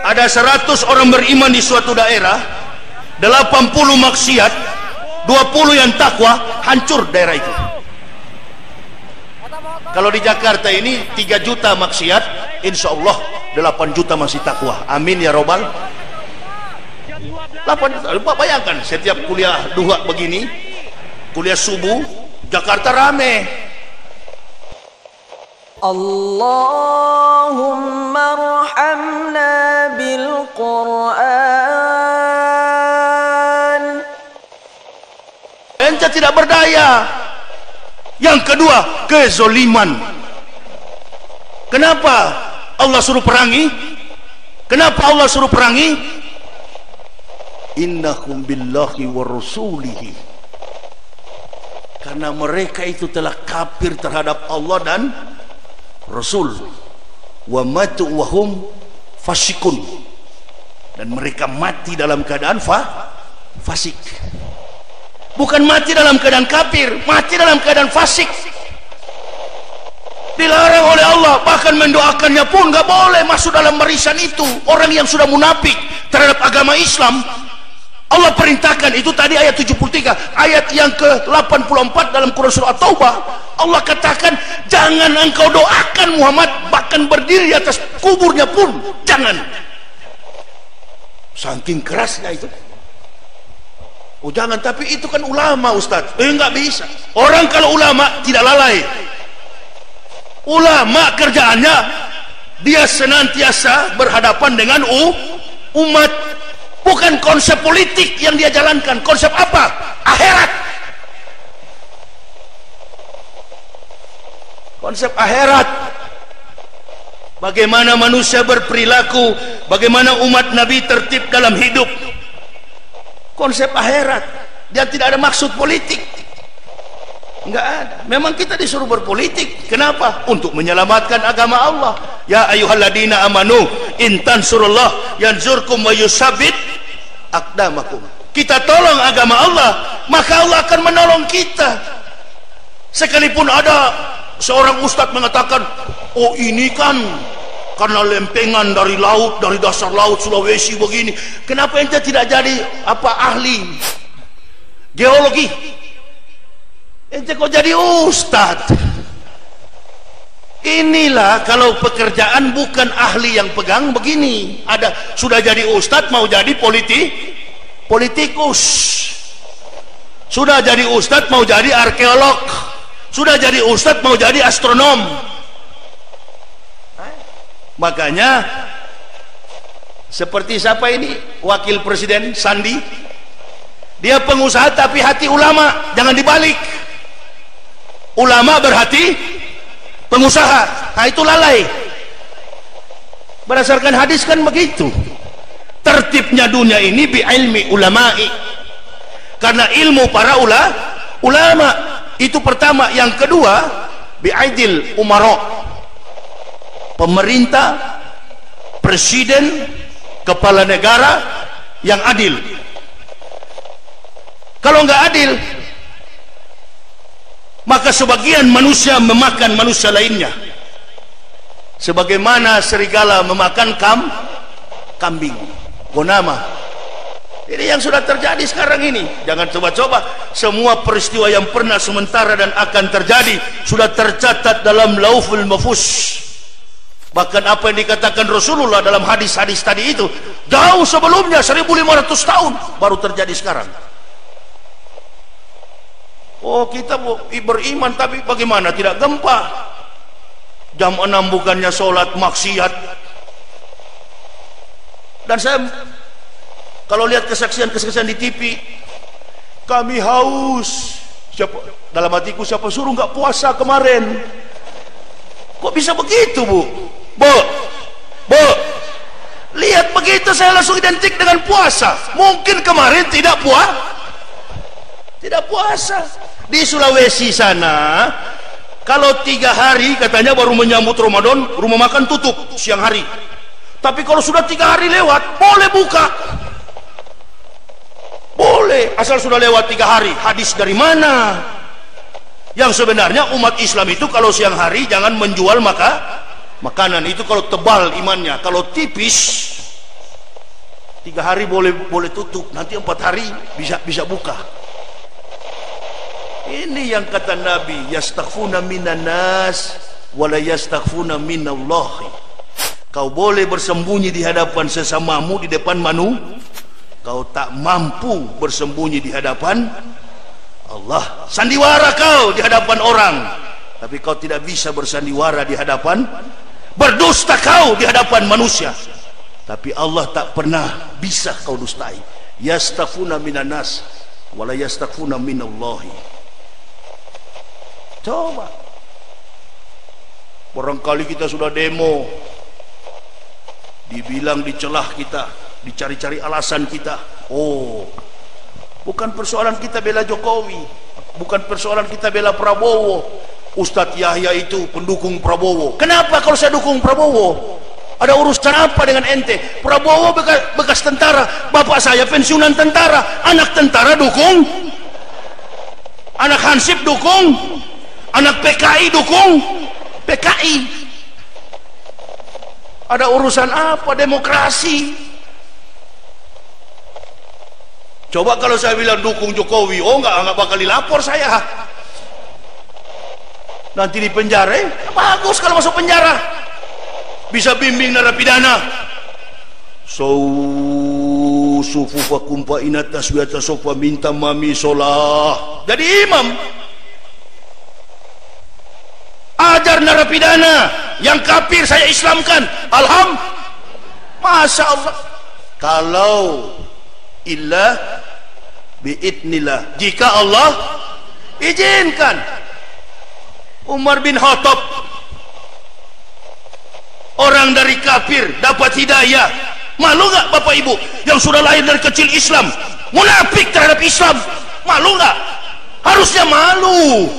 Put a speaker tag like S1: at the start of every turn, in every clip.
S1: Ada 100 orang beriman di suatu daerah, 80 maksiat, 20 yang takwa, hancur daerah itu. Kalau di Jakarta ini 3 juta maksiat, insya Allah 8 juta masih takwa. Amin ya robbal. 8 juta. Bayangkan setiap kuliah duha begini, kuliah subuh, Jakarta rame.
S2: Allahumma arhamna bil Quran.
S1: Ente tidak berdaya. Yang kedua, kezoliman. Kenapa Allah suruh perangi? Kenapa Allah suruh perangi? Innahum billahi wa rasulihi. Karena mereka itu telah kafir terhadap Allah dan Rasul. Wa matu wa hum fasikun. Dan mereka mati dalam keadaan fasik. Bukan mati dalam keadaan kafir, mati dalam keadaan fasik. Dilarang oleh Allah, bahkan mendoakannya pun nggak boleh masuk dalam barisan itu. Orang yang sudah munafik terhadap agama Islam, Allah perintahkan. Itu tadi ayat 73, ayat yang ke-84 dalam Quran surah At-Taubah. Allah katakan, jangan engkau doakan Muhammad, bahkan berdiri di atas kuburnya pun jangan. Saking kerasnya itu. Oh jangan, tapi itu kan ulama Ustaz. Enggak bisa. Orang kalau ulama tidak lalai. Ulama kerjaannya dia senantiasa berhadapan dengan umat. Bukan konsep politik yang dia jalankan. Konsep apa? Akhirat. Konsep akhirat. Bagaimana manusia berperilaku, bagaimana umat Nabi tertib dalam hidup. Konsep akhirat. Dia tidak ada maksud politik. Enggak ada. Memang kita disuruh berpolitik. Kenapa? Untuk menyelamatkan agama Allah. Ya ayyuhalladzina amanu in tansurullah yanzurkum wa yusabbit aqdamakum. Kita tolong agama Allah, maka Allah akan menolong kita. Sekalipun ada seorang ustadz mengatakan, oh ini kan karena lempengan dari laut, dari dasar laut Sulawesi begini. Kenapa ente tidak jadi ahli geologi? Ente kok jadi ustadz? Inilah kalau pekerjaan bukan ahli yang pegang begini. Ada sudah jadi ustadz mau jadi politikus. Sudah jadi ustadz mau jadi arkeolog. Sudah jadi ustadz mau jadi astronom. Makanya seperti siapa ini wakil presiden Sandi, dia pengusaha tapi hati ulama. Jangan dibalik, ulama berhati pengusaha. Nah itu lalai. Berdasarkan hadis kan begitu. Tertibnya dunia ini bi ilmi ulama'i, karena ilmu para ulama itu pertama. Yang kedua bi aidil umara, pemerintah, presiden, kepala negara yang adil. Kalau nggak adil, maka sebagian manusia memakan manusia lainnya, sebagaimana serigala memakan kambing. Gonama. Ini yang sudah terjadi sekarang ini. Jangan coba-coba. Semua peristiwa yang pernah, sementara dan akan terjadi sudah tercatat dalam Lauhul Mahfuz. Bahkan apa yang dikatakan Rasulullah dalam hadis-hadis tadi itu jauh sebelumnya, 1500 tahun baru terjadi sekarang. Oh kita beriman tapi bagaimana tidak gempa? Jam 6 bukannya sholat, maksiat. Dan saya kalau lihat kesaksian-kesaksian di TV, kami haus. Dalam hatiku, siapa suruh nggak puasa kemarin? Kok bisa begitu Bu? Lihat begitu saya langsung identik dengan puasa. Mungkin kemarin tidak puasa. Di Sulawesi sana, kalau 3 hari katanya baru menyambut Ramadan, rumah makan tutup siang hari. Tapi kalau sudah 3 hari lewat, boleh buka. Boleh, asal sudah lewat 3 hari. Hadis dari mana? Yang sebenarnya umat Islam itu kalau siang hari jangan menjual makanan itu kalau tebal imannya. Kalau tipis 3 hari boleh tutup, nanti 4 hari bisa buka. Ini yang kata Nabi, yastaghfuna minan nas wala yastaghfuna minallahi. Kau boleh bersembunyi di hadapan sesamamu, di depan kau tak mampu bersembunyi di hadapan Allah. Sandiwara kau di hadapan orang, tapi kau tidak bisa bersandiwara di hadapan, berdusta kau di hadapan manusia, tapi Allah tak pernah bisa kau dustai. Yastaghfuna minan nas wala yastaghfuna minallahi. Coba, barangkali kita sudah demo, dibilang dicelah kita, dicari-cari alasan kita. Oh, bukan persoalan kita bela Jokowi, bukan persoalan kita bela Prabowo. Ustadz Yahya itu pendukung Prabowo. Kenapa kalau saya dukung Prabowo? Ada urusan apa dengan ente? Prabowo bekas tentara, bapak saya pensiunan tentara, anak tentara dukung, anak Hansip dukung, anak PKI dukung PKI. Ada urusan apa demokrasi? Coba kalau saya bilang dukung Jokowi, oh enggak bakal dilapor saya. Nanti di penjara, bagus kalau masuk penjara. Bisa bimbing narapidana. Sufufa kumpa inata suwata sofa minta mami solah. Jadi imam. Ajar narapidana yang kafir saya Islamkan. Masya Allah. Kalau illa biidnillah, jika Allah izinkan. Umar bin Khattab, orang dari kafir dapat hidayah. Malu gak bapak ibu yang sudah lahir dari kecil Islam, munafik terhadap Islam? Malu gak? Harusnya malu.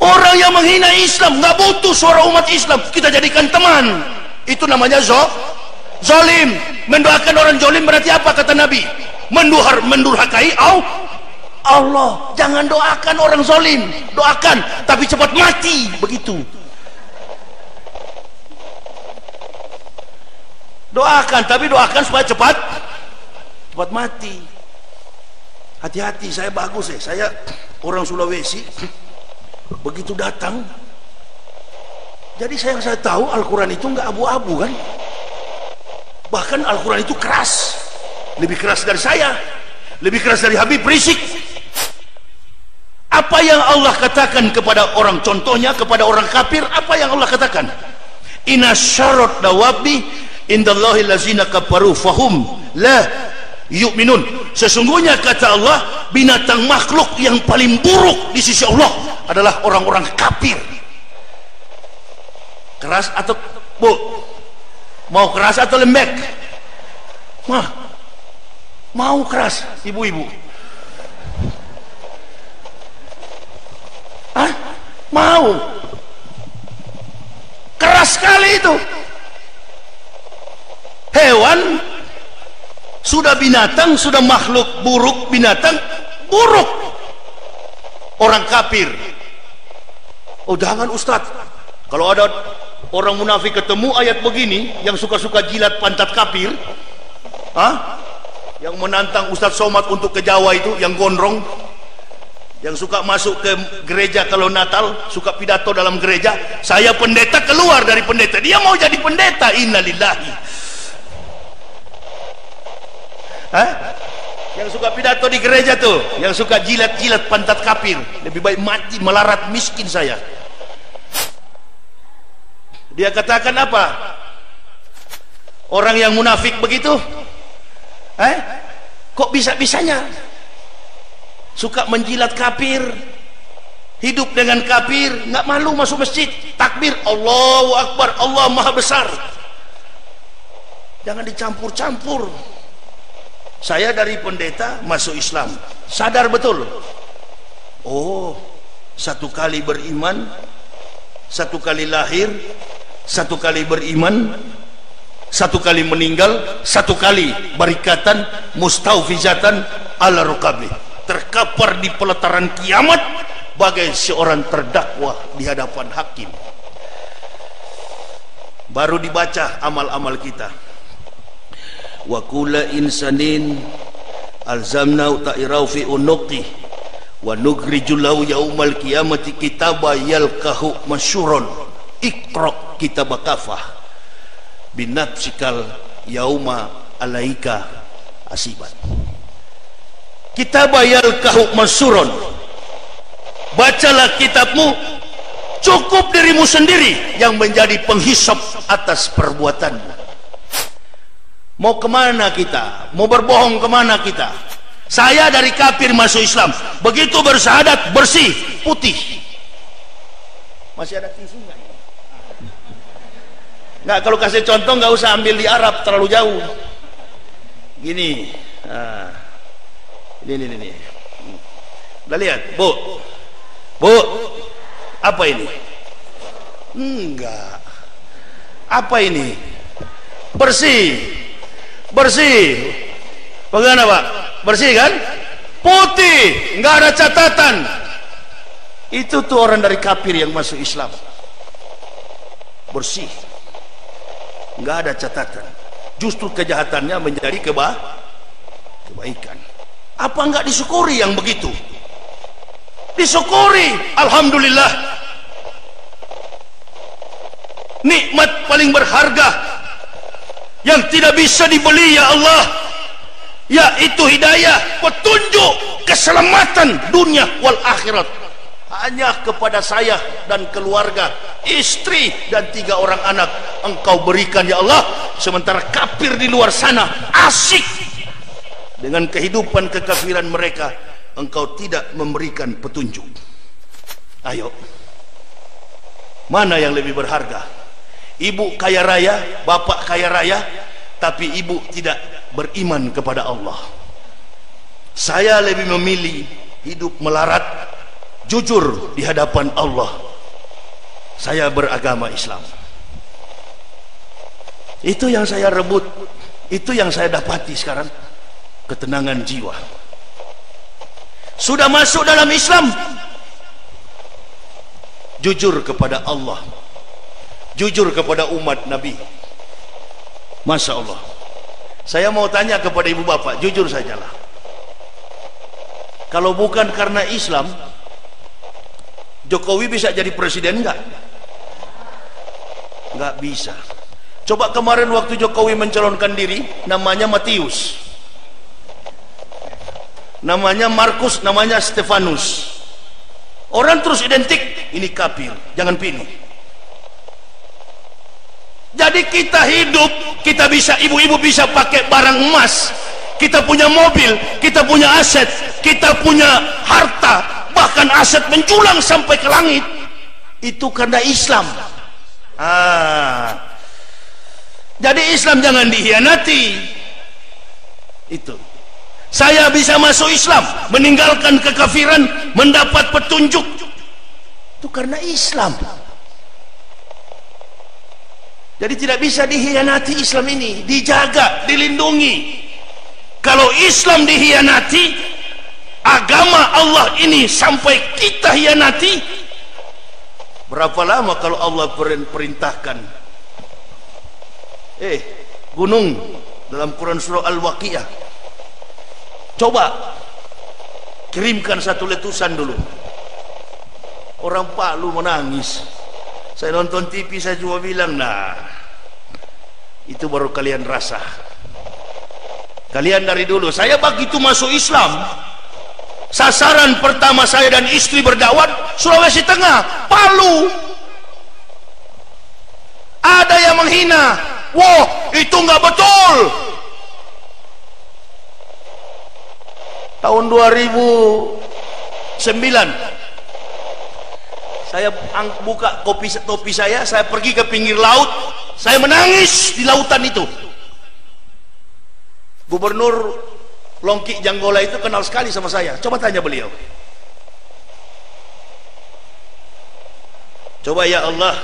S1: Orang yang menghina Islam gak butuh suara umat Islam kita jadikan teman. Itu namanya zalim. Mendoakan orang zalim berarti apa kata Nabi? Mendurhakai Allah. Jangan doakan orang zalim, doakan tapi cepat mati. Begitu. Doakan tapi doakan supaya cepat mati. Hati-hati, saya bagus ya. Saya orang Sulawesi. Begitu datang, jadi saya tahu Al-Quran itu nggak abu-abu kan. Bahkan Al-Quran itu keras, lebih keras dari saya, lebih keras dari Habib Rizik. Apa yang Allah katakan kepada orang, contohnya kepada orang kafir, apa yang Allah katakan? Inna syarrat dawabi indallahi lazina kafaru fahum la yu'minun. Sesungguhnya kata Allah, binatang makhluk yang paling buruk di sisi Allah adalah orang-orang kafir. Keras atau bu? Mau keras atau lembek? Mau keras, ibu-ibu? Mau? Keras sekali itu. Hewan sudah binatang, sudah makhluk buruk, binatang buruk. Orang kafir. Oh jangan Ustadz, kalau ada orang munafik ketemu ayat begini yang suka-suka jilat pantat kafir, yang menantang Ustadz Somad untuk ke Jawa itu, yang gondrong, yang suka masuk ke gereja kalau Natal, suka pidato dalam gereja, saya pendeta, keluar dari pendeta, dia mau jadi pendeta. Innalillahi. Yang suka pidato di gereja tuh, yang suka jilat-jilat pantat kafir, lebih baik mati melarat miskin saya. Dia katakan apa? Orang yang munafik begitu, kok bisa-bisanya suka menjilat kafir, hidup dengan kafir, nggak malu masuk masjid, takbir, Allahu Akbar, Allah Maha Besar. Jangan dicampur-campur. Saya dari pendeta masuk Islam, sadar betul. Oh, satu kali beriman, satu kali lahir, satu kali beriman, satu kali meninggal, satu kali barikatan mustaufizatan ala rukabi, terkapar di pelataran kiamat bagai seorang terdakwa di hadapan hakim. baru dibaca amal-amal kita. Wa kulla insanin alzamna ta'irau fi unuqi wa nukhrijul lahu yaumal qiyamati kitaba yalqahu masyuron iqra kitabaka binafsikal yauma alaika asiban. Kitaba yalqahu masyuron, bacalah kitabmu, cukup dirimu sendiri yang menjadi penghisap atas perbuatanmu. Mau kemana kita? Mau berbohong kemana kita? Saya dari kafir masuk Islam, begitu bersyahadat bersih, putih. Masih ada tisu nggak? Nggak, kalau kasih contoh nggak usah ambil di Arab, terlalu jauh. Gini, ini. Udah lihat, Bu, apa ini? Enggak. Apa ini? Bersih. Bagaimana Pak? Bersih kan? Putih, enggak ada catatan. Itu tuh orang dari kafir yang masuk Islam. Bersih, enggak ada catatan. Justru kejahatannya menjadi kebaikan. Apa enggak disyukuri yang begitu? Disyukuri, alhamdulillah. Nikmat paling berharga yang tidak bisa dibeli ya Allah, yaitu hidayah, petunjuk, keselamatan dunia wal akhirat. Hanya kepada saya dan keluarga, istri dan 3 orang anak Engkau berikan ya Allah, sementara kafir di luar sana asyik dengan kehidupan kekafiran mereka. Engkau tidak memberikan petunjuk. Ayo, mana yang lebih berharga? Ibu kaya raya, bapak kaya raya, tapi ibu tidak beriman kepada Allah. Saya lebih memilih hidup melarat, jujur di hadapan Allah. Saya beragama Islam. Itu yang saya rebut, itu yang saya dapati sekarang, ketenangan jiwa. Sudah masuk dalam Islam, jujur kepada Allah, jujur kepada umat Nabi. Masya Allah. Saya mau tanya kepada ibu bapak, jujur sajalah, kalau bukan karena Islam, Jokowi bisa jadi presiden enggak? Enggak bisa. Coba kemarin waktu Jokowi mencalonkan diri, namanya Matius, namanya Markus, namanya Stefanus. Orang terus identik, ini kafir, jangan pilih. Jadi kita hidup, kita bisa, ibu-ibu bisa pakai barang emas, kita punya mobil, kita punya aset, kita punya harta, bahkan aset menjulang sampai ke langit. Itu karena Islam. Jadi Islam jangan dihianati. Itu. Saya bisa masuk Islam, meninggalkan kekafiran, mendapat petunjuk. Itu karena Islam. Jadi tidak bisa dihianati Islam ini, dijaga, dilindungi. Kalau Islam dihianati, agama Allah ini sampai kita hianati, berapa lama kalau Allah perintahkan? Gunung dalam Quran surah Al-Waqiah, coba kirimkan 1 letusan dulu. Orang Palu menangis. Saya nonton TV, saya cuma bilang, nah, itu baru kalian rasa. Kalian dari dulu, saya begitu masuk Islam, sasaran pertama saya dan istri berdakwah Sulawesi Tengah, Palu. Ada yang menghina, wah itu nggak betul. Tahun 2009 saya buka topi saya pergi ke pinggir laut, saya menangis di lautan itu. Gubernur Longki Janggola itu kenal sekali sama saya, coba tanya beliau. Coba ya Allah.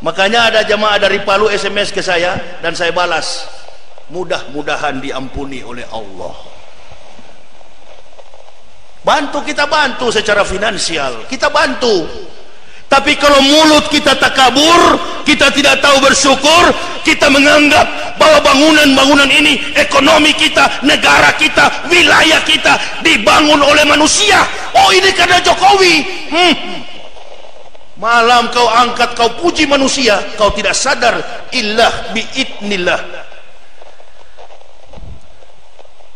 S1: Makanya ada jamaah dari Palu SMS ke saya dan saya balas, mudah-mudahan diampuni oleh Allah. Bantu, kita bantu secara finansial, kita bantu. Tapi kalau mulut kita takabur, kita tidak tahu bersyukur, kita menganggap bahwa bangunan-bangunan ini, ekonomi kita, negara kita, wilayah kita dibangun oleh manusia. Oh, ini karena Jokowi. Malam kau angkat, kau puji manusia, kau tidak sadar illah biidnillah.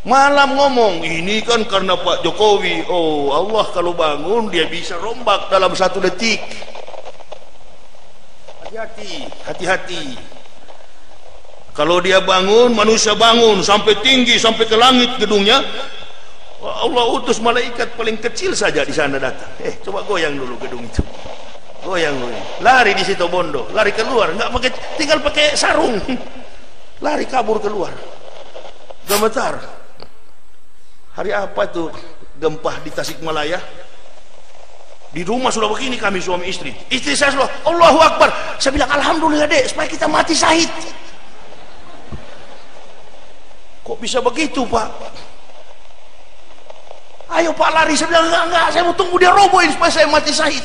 S1: Malam ngomong, ini kan karena Pak Jokowi. Oh, Allah kalau bangun dia bisa rombak dalam 1 detik. Hati-hati, hati-hati. Kalau dia bangun, manusia bangun sampai tinggi, sampai ke langit gedungnya, Allah utus malaikat paling kecil saja di sana datang. Coba goyang dulu gedung itu. Goyang dulu. Lari di situ Bondo, lari keluar, nggak pakai, tinggal pakai sarung. Lari kabur keluar. Gemetar. Hari apa itu gempa di Tasikmalaya? Di rumah sudah begini kami suami istri. Istri saya sudah Allahu Akbar. Saya bilang alhamdulillah dek, supaya kita mati syahid. Kok bisa begitu Pak? Ayo Pak lari. Saya bilang enggak, saya mau tunggu dia robohin supaya saya mati syahid.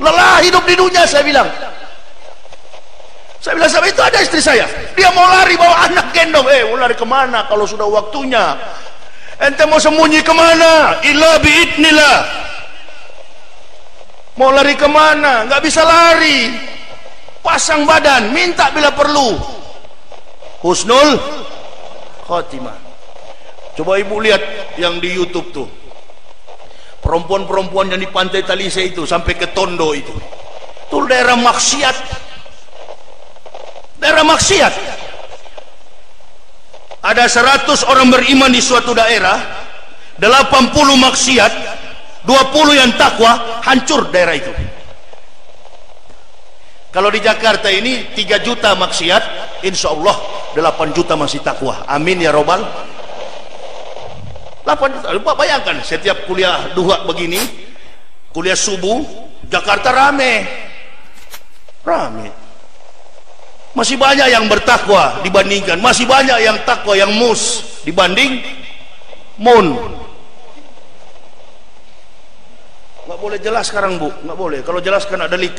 S1: Lelah hidup di dunia, saya bilang. Saya bilang sama itu ada istri saya. Dia mau lari bawa anak gendong. Mau lari kemana kalau sudah waktunya? Ente mau sembunyi kemana? Illa biidnillah. Mau lari kemana? Nggak bisa lari. Pasang badan, minta bila perlu. Husnul khotimah. Coba ibu lihat yang di YouTube tuh, perempuan-perempuan yang di Pantai Talise itu sampai ke Tondo itu daerah maksiat. Daerah maksiat. Ada 100 orang beriman di suatu daerah, 80 maksiat, 20 yang takwa, hancur daerah itu. Kalau di Jakarta ini 3 juta maksiat, insya Allah 8 juta masih takwa. Amin ya robbal. 8 juta. Lupa bayangkan, setiap kuliah duha begini, kuliah subuh, Jakarta rame. Masih banyak yang bertakwa dibandingkan, masih banyak yang takwa, yang mus dibanding mun. Nggak boleh jelas sekarang Bu, nggak boleh. Kalau jelas kan ada leak.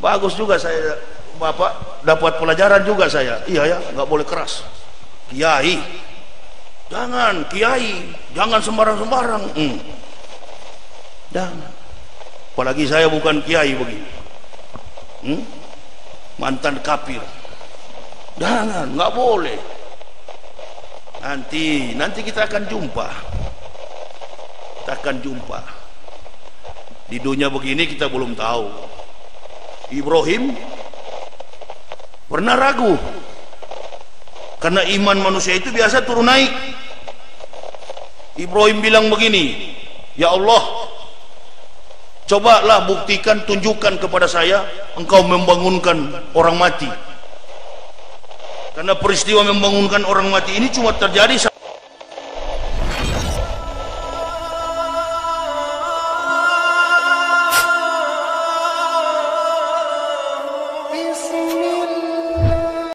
S1: Bagus juga saya, Bapak dapat pelajaran juga saya. Iya ya, nggak boleh keras. Kiai, jangan kiai, jangan sembarang-sembarang. Jangan. Apalagi saya bukan kiai begini. Mantan kafir. Jangan, nggak boleh. Nanti kita akan jumpa. Kita akan jumpa. Di dunia begini kita belum tahu. Ibrahim pernah ragu, karena iman manusia itu biasa turun naik. Ibrahim bilang begini, ya Allah, cobalah buktikan, tunjukkan kepada saya engkau membangunkan orang mati. Karena peristiwa membangunkan orang mati ini cuma terjadi